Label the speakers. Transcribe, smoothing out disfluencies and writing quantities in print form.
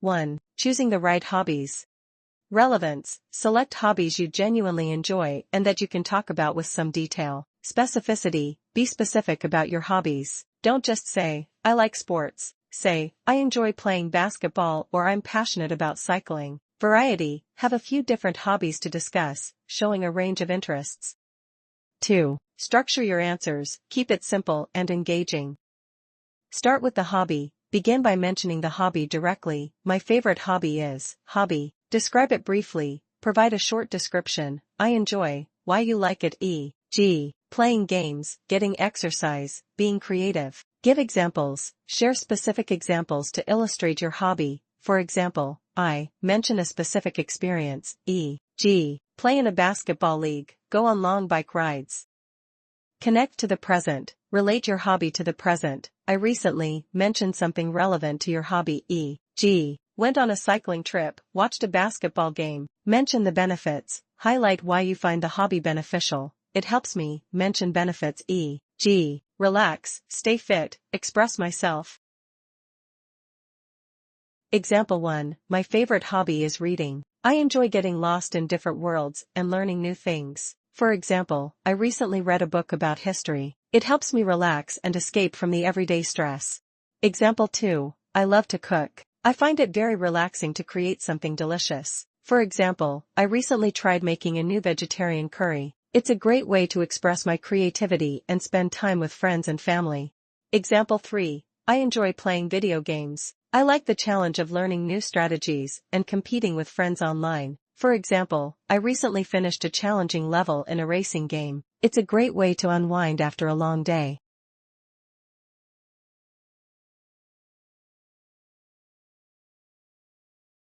Speaker 1: 1. Choosing the right hobbies. Relevance. Select hobbies you genuinely enjoy and that you can talk about with some detail. Specificity. Be specific about your hobbies. Don't just say, I like sports. Say, I enjoy playing basketball or I'm passionate about cycling. Variety. Have a few different hobbies to discuss, showing a range of interests. 2. Structure your answers. Keep it simple and engaging. Start with the hobby. Begin by mentioning the hobby directly. My favorite hobby is, hobby. Describe it briefly. Provide a short description. I enjoy, why you like it, e.g., playing games, getting exercise, being creative. Give examples. Share specific examples to illustrate your hobby. For example, I mention a specific experience, e.g., play in a basketball league, go on long bike rides. Connect to the present. Relate your hobby to the present. I recently mentioned something relevant to your hobby, e.g., went on a cycling trip, watched a basketball game. Mention the benefits. Highlight why you find the hobby beneficial. It helps me. Mention benefits, e.g., relax, stay fit, express myself. Example 1. My favorite hobby is reading. I enjoy getting lost in different worlds and learning new things. For example, I recently read a book about history. It helps me relax and escape from the everyday stress. Example 2. I love to cook. I find it very relaxing to create something delicious. For example, I recently tried making a new vegetarian curry. It's a great way to express my creativity and spend time with friends and family. Example 3. I enjoy playing video games. I like the challenge of learning new strategies and competing with friends online. For example, I recently finished a challenging level in a racing game. It's a great way to unwind after a long day.